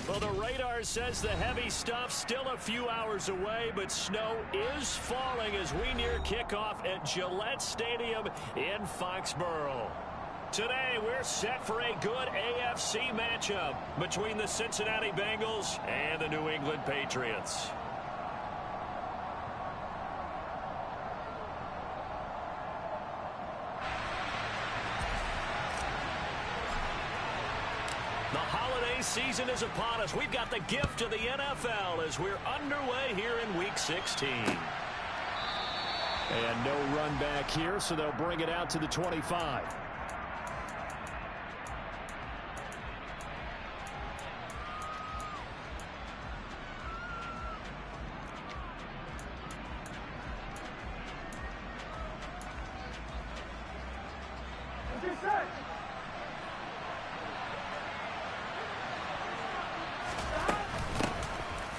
Well, the radar says the heavy stuff still a few hours away, but snow is falling as we near kickoff at Gillette Stadium in Foxborough. Today, we're set for a good AFC matchup between the Cincinnati Bengals and the New England Patriots. The holiday season is upon us. We've got the gift of the NFL as we're underway here in Week 16. And no run back here, so they'll bring it out to the 25.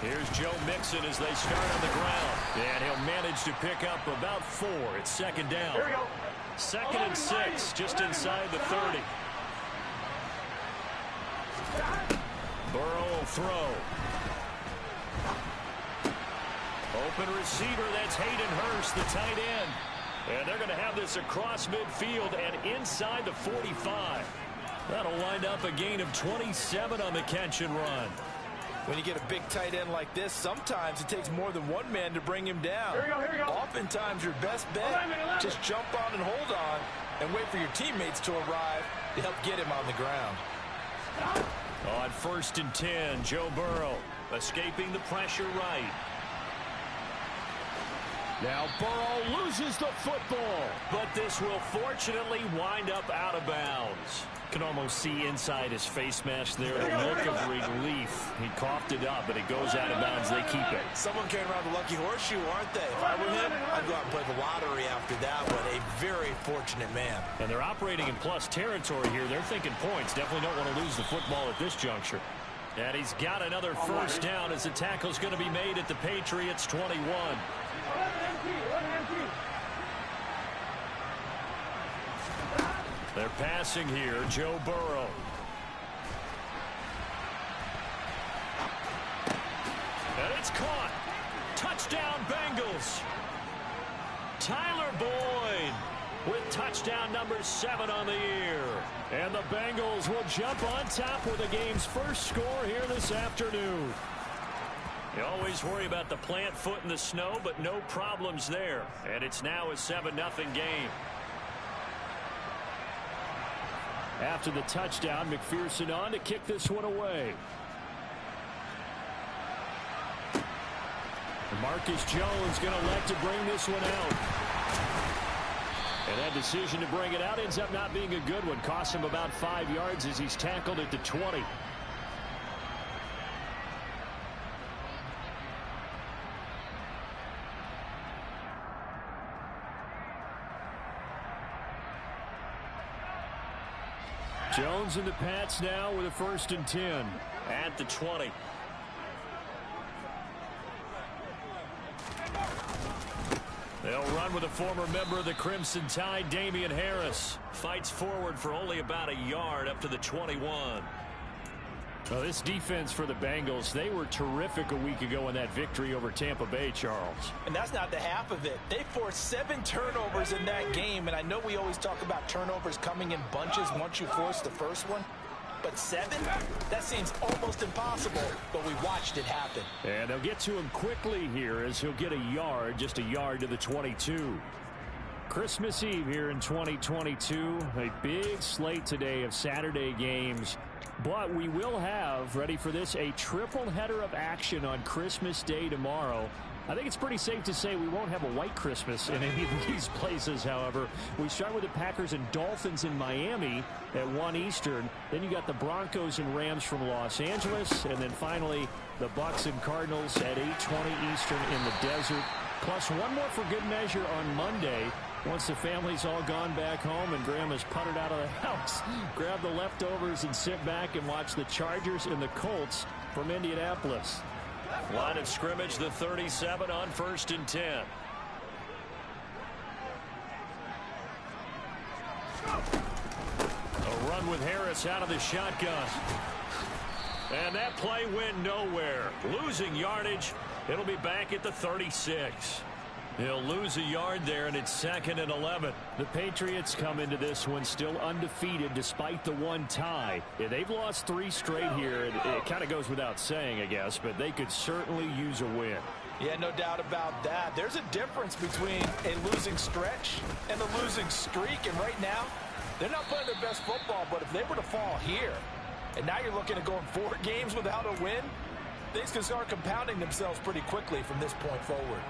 Here's Joe Mixon as they start on the ground. And he'll manage to pick up about 4. It's second down. Here we go. Second and 6, just inside the 30. Burrow will throw. Open receiver, that's Hayden Hurst, the tight end. And they're going to have this across midfield and inside the 45. That'll wind up a gain of 27 on the catch and run. When you get a big tight end like this, sometimes it takes more than one man to bring him down. Here we go. Oftentimes, your best bet, just jump on and hold on and wait for your teammates to arrive to help get him on the ground. On first and 10, Joe Burrow escaping the pressure right. Now Burrow loses the football. But this will fortunately wind up out of bounds. Can almost see inside his face mask there the look of relief. He coughed it up, but it goes out of bounds. They keep it. Someone came around the lucky horseshoe, aren't they? If I were him, I'd go out and play the lottery after that one. A very fortunate man. And they're operating in plus territory here. They're thinking points. Definitely don't want to lose the football at this juncture. And he's got another first down as the tackle's going to be made at the Patriots 21. They're passing here, Joe Burrow. And it's caught. Touchdown, Bengals. Tyler Boyd with touchdown number 7 on the year. And the Bengals will jump on top with the game's first score here this afternoon. You always worry about the plant foot in the snow, but no problems there. And it's now a 7-0 game. After the touchdown, McPherson on to kick this one away. Marcus Jones going to elect to bring this one out. And that decision to bring it out ends up not being a good one. Costs him about 5 yards as he's tackled at the 20. Jones and the Pats now with a first and 10. At the 20. They'll run with a former member of the Crimson Tide, Damian Harris. Fights forward for only about a yard up to the 21. Well, this defense for the Bengals, they were terrific a week ago in that victory over Tampa Bay, Charles. And that's not the half of it. They forced 7 turnovers in that game, and I know we always talk about turnovers coming in bunches once you force the first one. But 7? That seems almost impossible, but we watched it happen. And they'll get to him quickly here as he'll get a yard, just a yard to the 22. Christmas Eve here in 2022. A big slate today of Saturday games. But we will have, ready for this, a triple header of action on Christmas Day tomorrow. I think it's pretty safe to say we won't have a white Christmas in any of these places, however. We start with the Packers and Dolphins in Miami at 1 Eastern. Then you got the Broncos and Rams from Los Angeles. And then finally, the Bucs and Cardinals at 8:20 Eastern in the desert. Plus one more for good measure on Monday. Once the family's all gone back home and Grandma's puttered out of the house, grab the leftovers and sit back and watch the Chargers and the Colts from Indianapolis. Line of scrimmage, the 37 on first and 10. going with Harris out of the shotgun. And that play went nowhere. Losing yardage. It'll be back at the 36. He'll lose a yard there, and it's 2nd and 11. The Patriots come into this one still undefeated despite the one tie. Yeah, they've lost 3 straight here. It kind of goes without saying, I guess, but they could certainly use a win. Yeah, no doubt about that. There's a difference between a losing stretch and a losing streak, and right now, they're not playing their best football, but if they were to fall here, and now you're looking at going 4 games without a win, things can start compounding themselves pretty quickly from this point forward.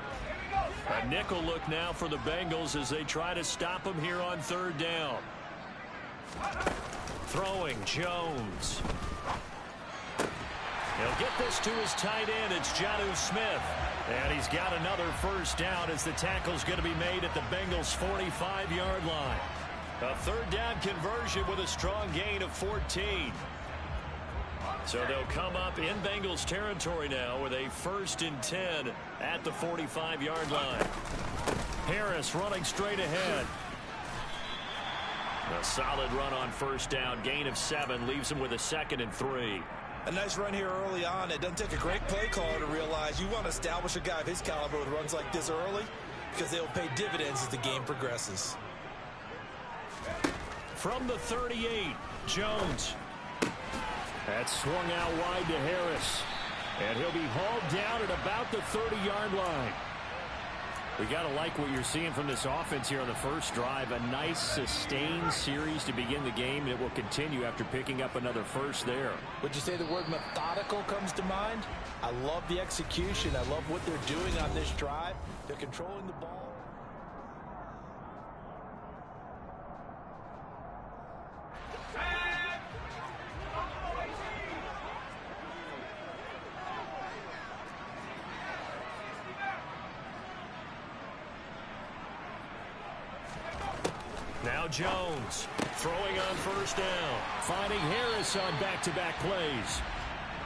A nickel look now for the Bengals as they try to stop them here on 3rd down. Throwing Jones. He'll get this to his tight end. It's Jonnu Smith. And he's got another 1st down as the tackle's going to be made at the Bengals' 45-yard line. A 3rd down conversion with a strong gain of 14. So they'll come up in Bengals territory now with a 1st and 10 at the 45-yard line. Harris running straight ahead. A solid run on 1st down. Gain of 7 leaves him with a 2nd and 3. A nice run here early on. It doesn't take a great play caller to realize you want to establish a guy of his caliber with runs like this early because they will pay dividends as the game progresses. From the 38, Jones. That's swung out wide to Harris. And he'll be hauled down at about the 30-yard line. We got to like what you're seeing from this offense here on the first drive. A nice sustained series to begin the game, and it will continue after picking up another 1st there. Would you say the word methodical comes to mind? I love the execution. I love what they're doing on this drive. They're controlling the ball. Now Jones throwing on 1st down. Finding Harris on back-to-back plays.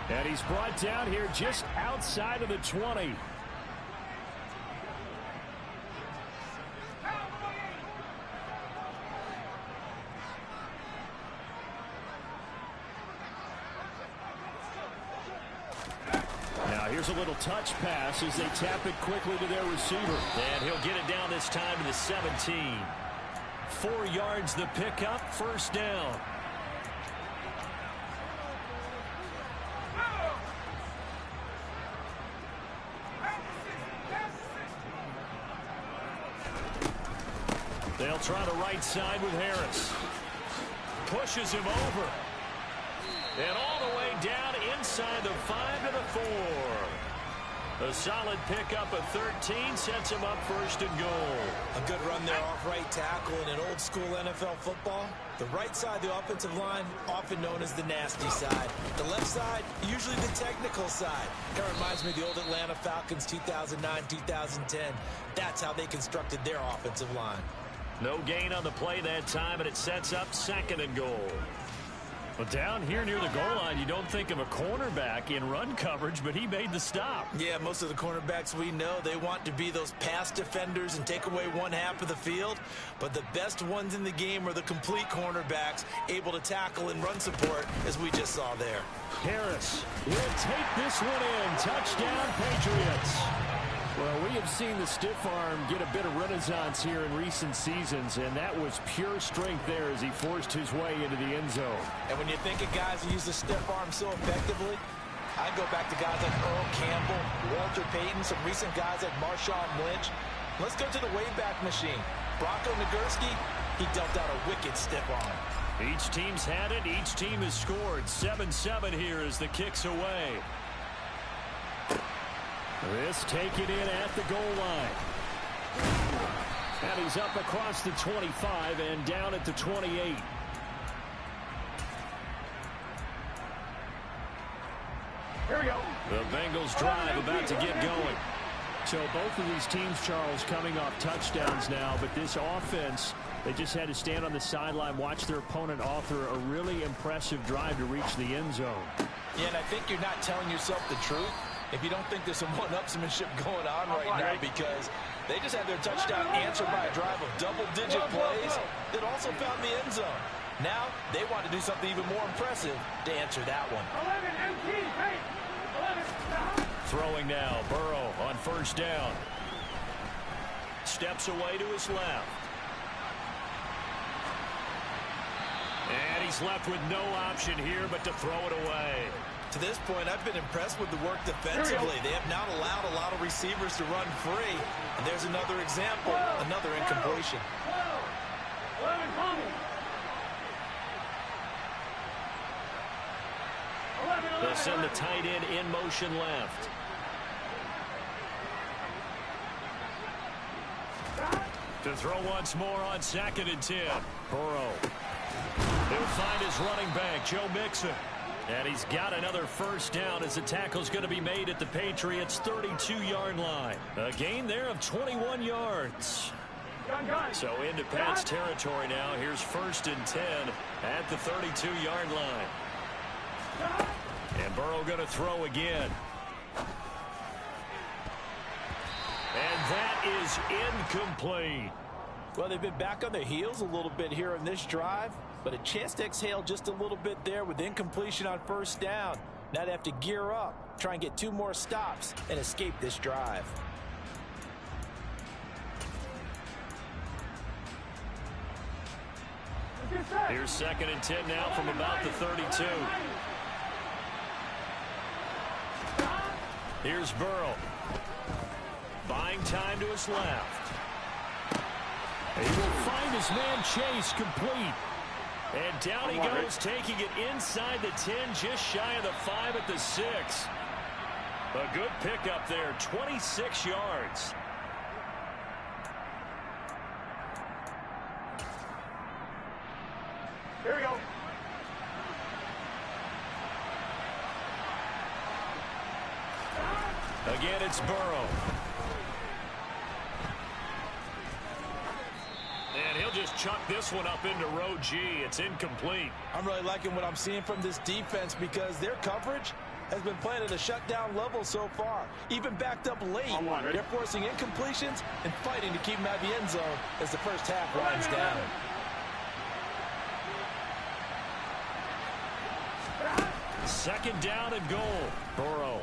And he's brought down here just outside of the 20. Now here's a little touch pass as they tap it quickly to their receiver. And he'll get it down this time to the 17. 4 yards the pickup, 1st down. They'll try the right side with Harris. Pushes him over. And all the way down inside the 5 to the 4. A solid pickup of 13 sets him up 1st and goal. A good run there off right tackle in an old school NFL football. The right side of the offensive line, often known as the nasty side. The left side, usually the technical side. That reminds me of the old Atlanta Falcons 2009-2010. That's how they constructed their offensive line. No gain on the play that time, and it sets up 2nd and goal. Well, down here near the goal line, you don't think of a cornerback in run coverage, but he made the stop. Yeah, most of the cornerbacks we know, they want to be those pass defenders and take away one half of the field. But the best ones in the game are the complete cornerbacks, able to tackle and run support, as we just saw there. Harris will take this one in. Touchdown, Patriots. Well, we have seen the stiff arm get a bit of renaissance here in recent seasons, and that was pure strength there as he forced his way into the end zone. And when you think of guys who use the stiff arm so effectively, I go back to guys like Earl Campbell, Walter Payton, some recent guys like Marshawn Lynch. Let's go to the Wayback Machine. Bronco Nagurski, he dealt out a wicked stiff arm. Each team's had it. Each team has scored. 7-7 here as the kick's away. This taken in at the goal line. And he's up across the 25 and down at the 28. Here we go. The Bengals drive about to get going. So both of these teams, Charles, coming off touchdowns now, but this offense, they just had to stand on the sideline, watch their opponent author a really impressive drive to reach the end zone. Yeah, and I think you're not telling yourself the truth if you don't think there's some one-upsmanship going on right now, because they just had their touchdown answered by a drive of double-digit plays that also found the end zone. Now they want to do something even more impressive to answer that one. 11. Throwing now, Burrow on first down. Steps away to his left. And he's left with no option here but to throw it away. To this point, I've been impressed with the work defensively. They have not allowed a lot of receivers to run free. And there's another example, another incompletion. 11, They'll send the tight end in motion left. To throw once more on 2nd and 10. Burrow. He'll find his running back, Joe Mixon. And he's got another first down as the tackle's going to be made at the Patriots' 32-yard line. A gain there of 21 yards. So into Pats territory now. Here's 1st and 10 at the 32-yard line. And Burrow going to throw again. And that is incomplete. Well, they've been back on their heels a little bit here in this drive, but a chance to exhale just a little bit there with incompletion on first down. Now they have to gear up, try and get 2 more stops, and escape this drive. Here's 2nd and 10 now from about the 32. Here's Burrow. Buying time to his left. He will find his man Chase complete. And down he goes, taking it inside the 10, just shy of the 5 at the 6. A good pickup there, 26 yards. Here we go. Again, it's Burrow. And he'll just chuck this one up into row G. It's incomplete. I'm really liking what I'm seeing from this defense because their coverage has been playing at a shutdown level so far. Even backed up late, they're forcing incompletions and fighting to keep them out of the end zone as the first half winds down. Second down and goal. Burrow.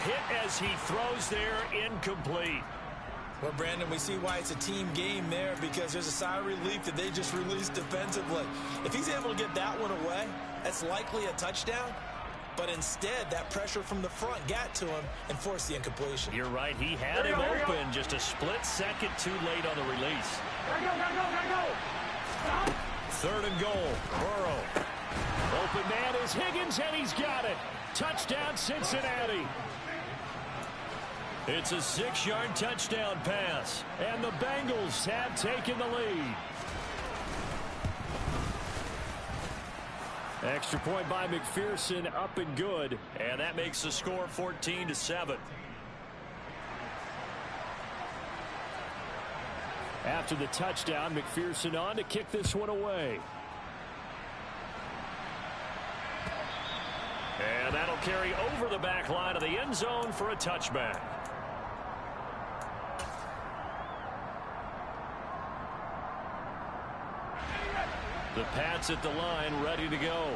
Hit as he throws there, incomplete. Well, Brandon, we see why it's a team game there because there's a sigh of relief that they just released defensively. If he's able to get that one away, that's likely a touchdown. But instead, that pressure from the front got to him and forced the incompletion. You're right. He had him open, just a split second too late on the release. Gotta go. 3rd and goal. Burrow. Open man is Higgins, and he's got it. Touchdown, Cincinnati. It's a 6-yard touchdown pass, and the Bengals have taken the lead. Extra point by McPherson, up and good, and that makes the score 14-7. After the touchdown, McPherson on to kick this one away. And that'll carry over the back line of the end zone for a touchback. The Pats at the line, ready to go.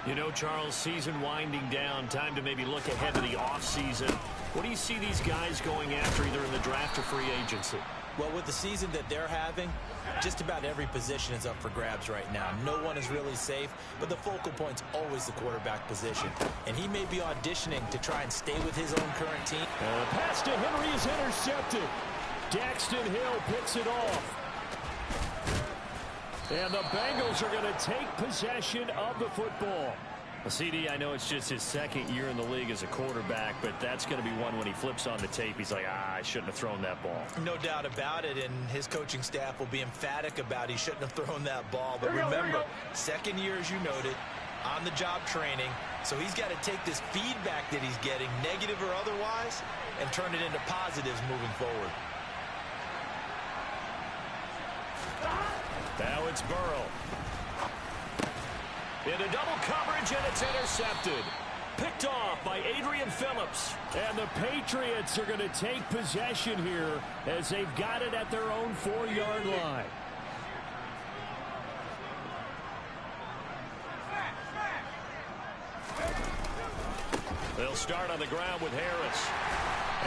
You know, Charles, season winding down, time to maybe look ahead to the offseason. What do you see these guys going after either in the draft or free agency? Well, with the season that they're having, just about every position is up for grabs right now. No one is really safe, but the focal point's always the quarterback position. And he may be auditioning to try and stay with his own current team. The pass to Henry is intercepted. Daxton Hill picks it off. And the Bengals are going to take possession of the football. Well, CD, I know it's just his 2nd year in the league as a quarterback, but that's going to be one when he flips on the tape. He's like, I shouldn't have thrown that ball. No doubt about it, and his coaching staff will be emphatic about he shouldn't have thrown that ball. But remember, 2nd year, as you noted, on-the-job training. So he's got to take this feedback that he's getting, negative or otherwise, and turn it into positives moving forward. Now it's Burrow. Into double coverage, and it's intercepted. Picked off by Adrian Phillips. And the Patriots are going to take possession here as they've got it at their own 4-yard line. They'll start on the ground with Harris.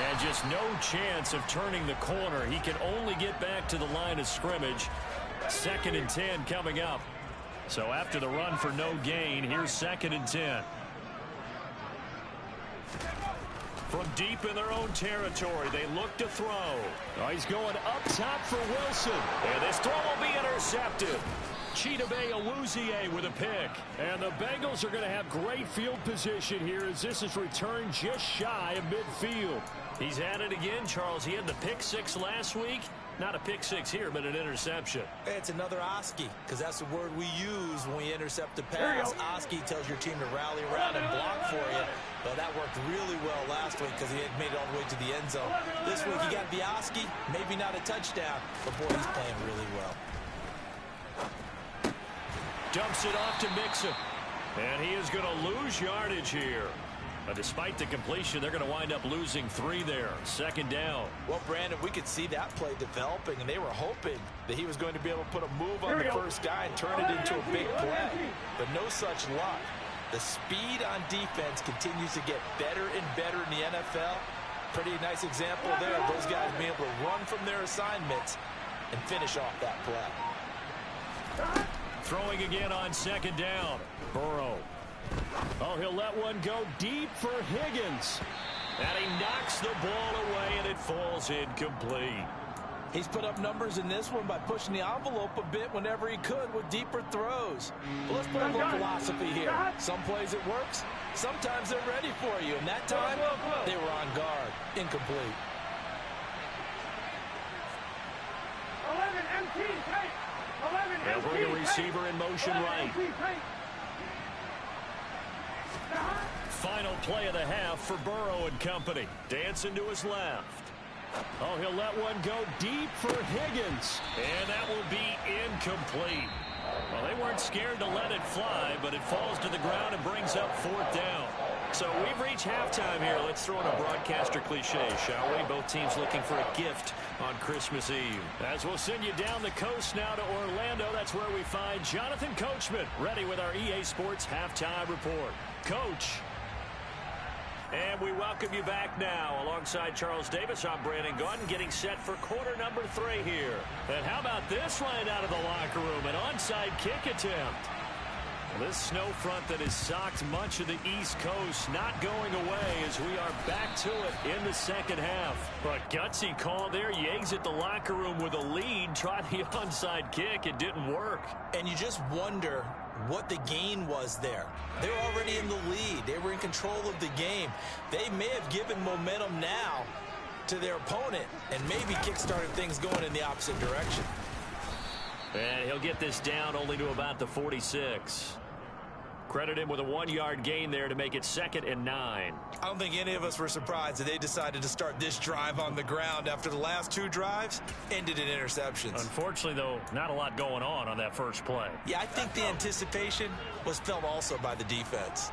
And just no chance of turning the corner. He can only get back to the line of scrimmage. 2nd and 10 coming up. So after the run for no gain, here's 2nd and 10. From deep in their own territory, they look to throw. Oh, he's going up top for Wilson. And this throw will be intercepted. Chidobe Awuzie with a pick. And the Bengals are going to have great field position here as this is returned just shy of midfield. He's at it again, Charles. He had the pick 6 last week. Not a pick 6 here, but an interception. It's another Oski, because that's the word we use when we intercept the pass. Oski tells your team to rally around and block for you. Well, that worked really well last week because he had made it all the way to the end zone. This week he got the Oski, maybe not a touchdown, but boy, he's playing really well. Dumps it off to Mixon. And he is going to lose yardage here. But despite the completion, they're going to wind up losing 3 there. 2nd down. Well, Brandon, we could see that play developing, and they were hoping that he was going to be able to put a move on the first guy and turn it into a big play. But no such luck. The speed on defense continues to get better and better in the NFL. Pretty nice example there of those guys being able to run from their assignments and finish off that play. Throwing again on 2nd down. Burrow. Oh, he'll let one go deep for Higgins. And he knocks the ball away, and it falls incomplete. He's put up numbers in this one by pushing the envelope a bit whenever he could with deeper throws. But let's put a little philosophy here. Some plays it works. Sometimes they're ready for you. And that time, they were on guard. Incomplete. 11 MT, take. 11 They'll bring a receiver in motion right. Final play of the half for Burrow and company. Dancing to his left. Oh, he'll let one go deep for Higgins. And that will be incomplete. Well, they weren't scared to let it fly, but it falls to the ground and brings up 4th down. So we've reached halftime here. Let's throw in a broadcaster cliche, shall we? Both teams looking for a gift on Christmas Eve. As we'll send you down the coast now to Orlando, that's where we find Jonathan Coachman, ready with our EA Sports Halftime Report. Coach. And we welcome you back now. Alongside Charles Davis, I'm Brandon Gaudin, getting set for quarter number 3 here. And how about this right out of the locker room? An onside kick attempt. This snow front that has socked much of the East Coast not going away as we are back to it in the 2nd half. But gutsy call there. You exit the locker room with a lead. Try the onside kick. It didn't work. And you just wonder what the gain was there. They were already in the lead. They were in control of the game. They may have given momentum now to their opponent and maybe kick-started things going in the opposite direction. And he'll get this down only to about the 46. Credit him with a 1-yard gain there to make it 2nd and 9. I don't think any of us were surprised that they decided to start this drive on the ground after the last 2 drives ended in interceptions. Unfortunately, though, not a lot going on that first play. Yeah, I think the anticipation was felt also by the defense.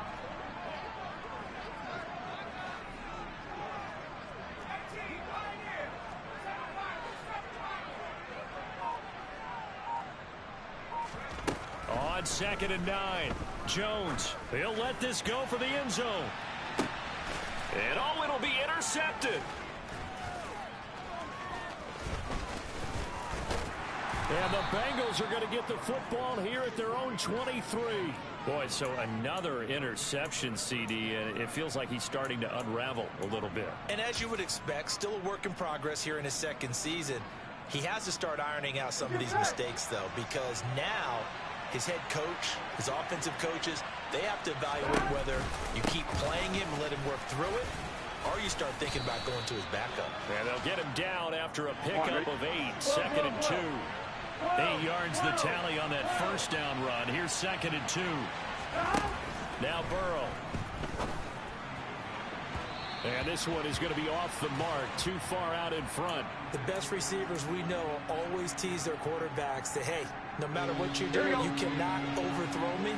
On 2nd and 9, Jones, he'll let this go for the end zone. And oh, it'll be intercepted. And the Bengals are going to get the football here at their own 23. Boy, so another interception, CD, and it feels like he's starting to unravel a little bit. And as you would expect, still a work in progress here in his 2nd season. He has to start ironing out some of these mistakes, though, because now his head coach, his offensive coaches, they have to evaluate whether you keep playing him and let him work through it, or you start thinking about going to his backup. And they'll get him down after a pickup of 8, 2nd and 2. 8 yards the tally on that first down run. Here's 2nd and 2. Now Burrow. And this one is going to be off the mark, too far out in front. The best receivers we know always tease their quarterbacks that, hey, no matter what you do, you cannot overthrow me.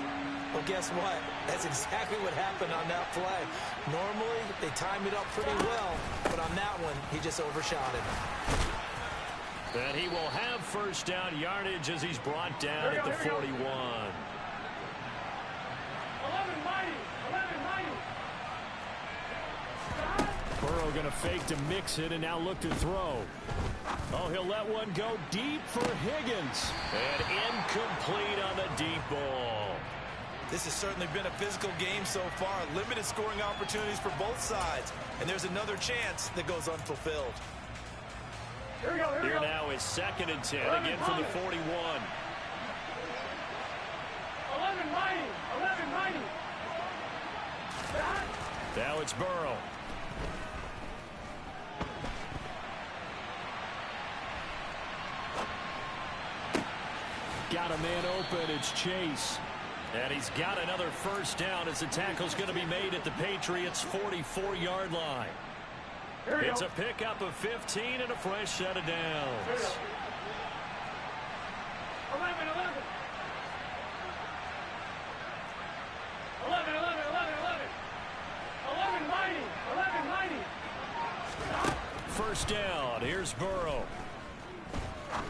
Well, guess what? That's exactly what happened on that play. Normally, they time it up pretty well, but on that one, he just overshot it. And he will have first down yardage as he's brought down at the 41. 11 mighty. Burrow going to fake to mix it and now look to throw. Oh, he'll let one go deep for Higgins. And incomplete on the deep ball. This has certainly been a physical game so far. Limited scoring opportunities for both sides. And there's another chance that goes unfulfilled. Here we go, here we Here go. now is 2nd and 10, again from the 41. 11 mighty, 11 mighty. Now it's Burrow. Got a man open. It's Chase. And he's got another first down as the tackle's going to be made at the Patriots' 44-yard line. Here we It's go. a pickup of 15 and a fresh set of Here we downs. go. 11, 11. 11, 11, 11, 11. 11 mighty, 11 mighty. First down. Here's Burrow.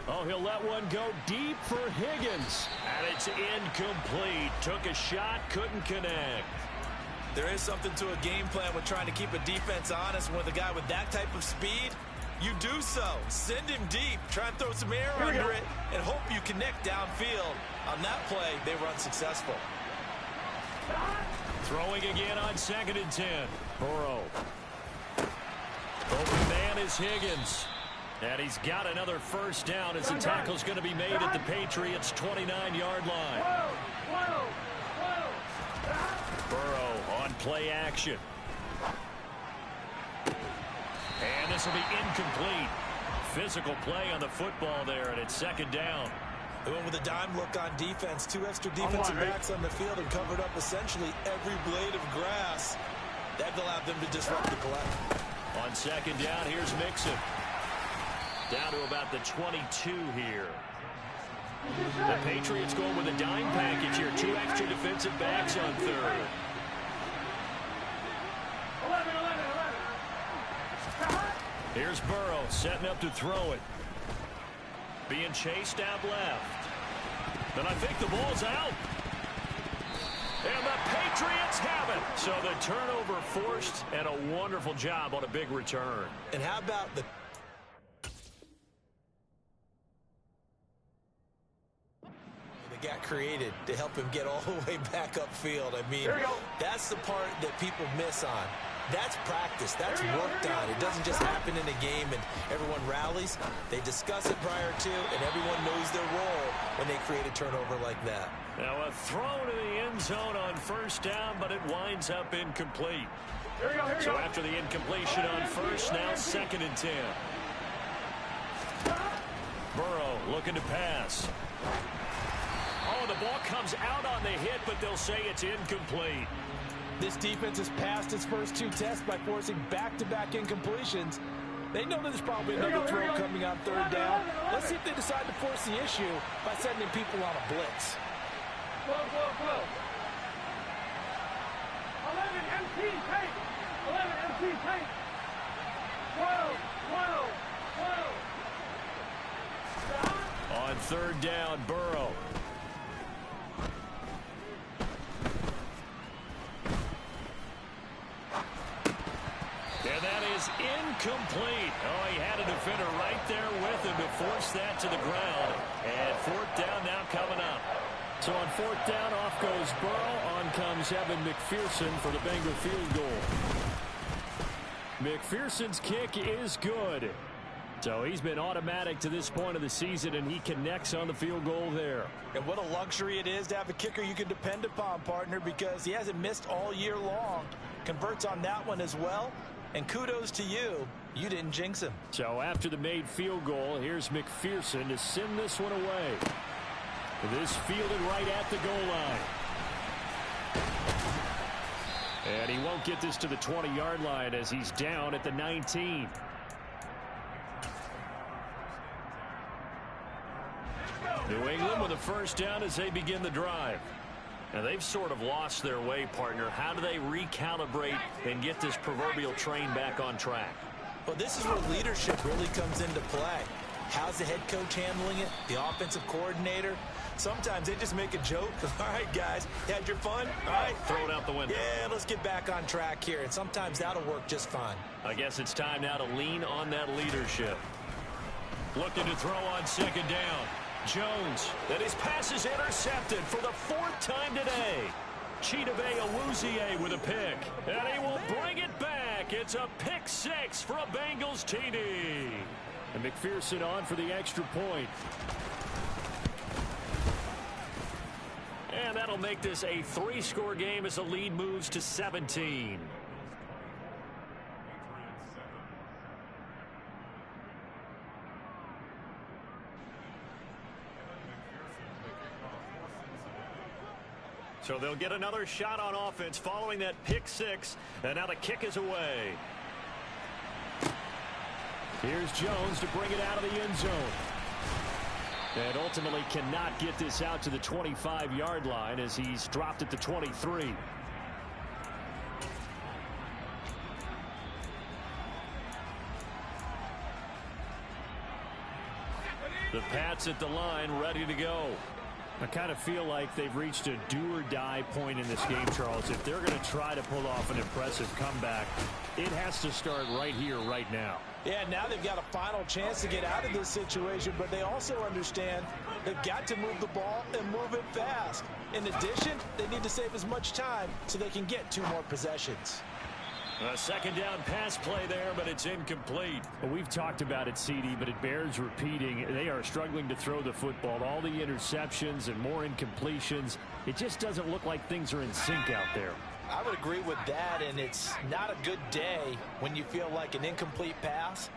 Oh, he'll let one go deep for Higgins. And it's incomplete. Took a shot, couldn't connect. There is something to a game plan with trying to keep a defense honest. With a guy with that type of speed, you do so. Send him deep. Try and throw some air Here we under go. it and hope you connect downfield. On that play, they were unsuccessful. Throwing again on 2nd and 10. Burrow. Open man is Higgins. And he's got another first down as the tackle's going to be made at the Patriots' 29-yard line. Whoa, whoa, whoa. Burrow on play action. And this will be incomplete. Physical play on the football there, and it's 2nd down. They went with a dime look on defense. 2 extra defensive backs on the field and covered up essentially every blade of grass. That allowed them to disrupt the play. On 2nd down, here's Mixon. Down to about the 22 here. The Patriots going with a dime package here. 2 extra defensive backs on 3rd. 11, 11, 11. Here's Burrow setting up to throw it. Being chased out left. Then I think the ball's out. And the Patriots have it. So the turnover forced, and a wonderful job on a big return. And how about the that got created to help him get all the way back upfield? I mean, Here we go. that's the part that people miss on. That's practice. That's worked on. It doesn't just happen in a game and everyone rallies. They discuss it prior to, and everyone knows their role when they create a turnover like that. Now a throw to the end zone on first down, but it winds up incomplete. Here we go, here we So go. after the incompletion on first, now 2nd and 10. Burrow looking to pass. Oh, the ball comes out on the hit, but they'll say it's incomplete. This defense has passed its first 2 tests by forcing back-to-back incompletions. They know that there's probably another throw coming on 3rd down. Let's see if they decide to force the issue by sending people on a blitz. Whoa, whoa, whoa. 11 MT tape. 11 MT tape. Whoa, whoa, whoa. On 3rd down, Burrow. And that is incomplete. Oh, he had a defender right there with him to force that to the ground. And 4th down now coming up. So on 4th down, off goes Burrow. On comes Evan McPherson for the Bengal field goal. McPherson's kick is good. So he's been automatic to this point of the season, and he connects on the field goal there. And what a luxury it is to have a kicker you can depend upon, partner, because he hasn't missed all year long. Converts on that one as well. And kudos to you. You didn't jinx him. So after the made field goal, here's McPherson to send this one away. This fielded right at the goal line. And he won't get this to the 20-yard line as he's down at the 19. New England with a first down as they begin the drive. And they've sort of lost their way, partner. How do they recalibrate and get this proverbial train back on track? Well, this is where leadership really comes into play. How's the head coach handling it? The offensive coordinator? Sometimes they just make a joke. All right, guys, you had your fun? All right. Throw it out the window. Yeah, let's get back on track here. And sometimes that'll work just fine. I guess it's time now to lean on that leadership. Looking to throw on second down. Jones, and his pass is intercepted for the 4th time today. Chidobe Awuzie with a pick, and he will bring it back. It's a pick 6 for a Bengals TD. And McPherson on for the extra point. And that'll make this a 3-score game as the lead moves to 17. So they'll get another shot on offense following that pick 6. And now the kick is away. Here's Jones to bring it out of the end zone. And ultimately cannot get this out to the 25-yard line as he's dropped at the 23. The Pats at the line, ready to go. I kind of feel like they've reached a do-or-die point in this game, Charles. If they're going to try to pull off an impressive comeback, it has to start right here, right now. Yeah, now they've got a final chance to get out of this situation, but they also understand they've got to move the ball and move it fast. In addition, they need to save as much time so they can get 2 more possessions. A second down pass play there, but it's incomplete. Well, we've talked about it, CD, but it bears repeating. They are struggling to throw the football. All the interceptions and more incompletions. It just doesn't look like things are in sync out there. I would agree with that, and it's not a good day when you feel like an incomplete pass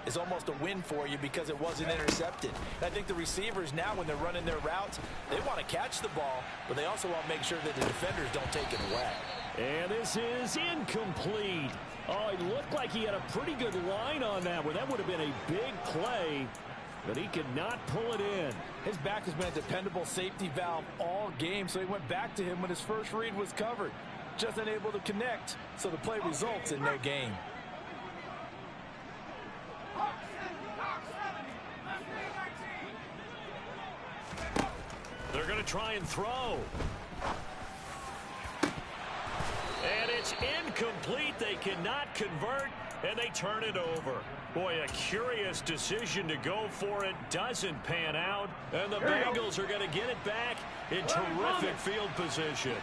is almost a win for you because it wasn't intercepted. And I think the receivers now, when they're running their routes, they want to catch the ball, but they also want to make sure that the defenders don't take it away. And this is incomplete. Oh, it looked like he had a pretty good line on that one. That would have been a big play, but he could not pull it in. His back has been a dependable safety valve all game, so he went back to him when his first read was covered. Just unable to connect, so the play results in no gain. They're going to try and throw. And it's incomplete. They cannot convert, and they turn it over. Boy, a curious decision to go for it. Doesn't pan out, and the Bengals are going to get it back in terrific field position.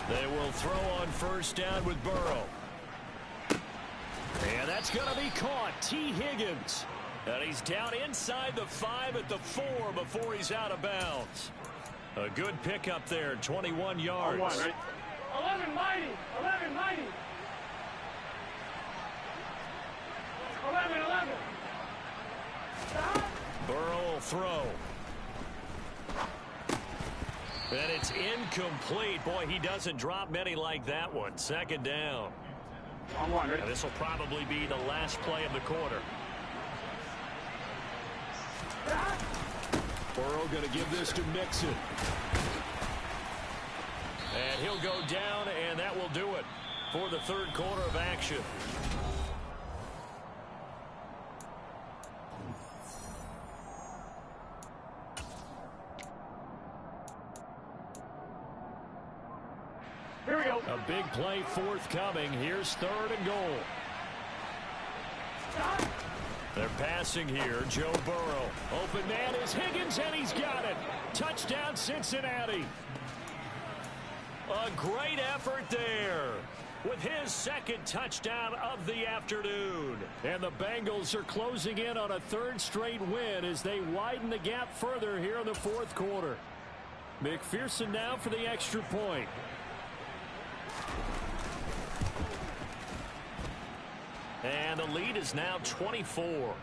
They will throw on first down with Burrow. And that's going to be caught. T. Higgins. And he's down inside the 5 at the 4 before he's out of bounds. A good pickup there, 21 yards. 11 mighty. 11 mighty. 11. Burrow will throw. And it's incomplete. Boy, he doesn't drop many like that one. Second down. And this will probably be the last play of the quarter. Burrow going to give this to Mixon. And he'll go down, and that will do it for the third quarter of action. Here we go. A big play forthcoming. Here's 3rd and goal. They're passing here. Joe Burrow. Open man is Higgins, and he's got it. Touchdown, Cincinnati. A great effort there with his second touchdown of the afternoon. And the Bengals are closing in on a 3rd straight win as they widen the gap further here in the 4th quarter. McPherson now for the extra point. And the lead is now 24.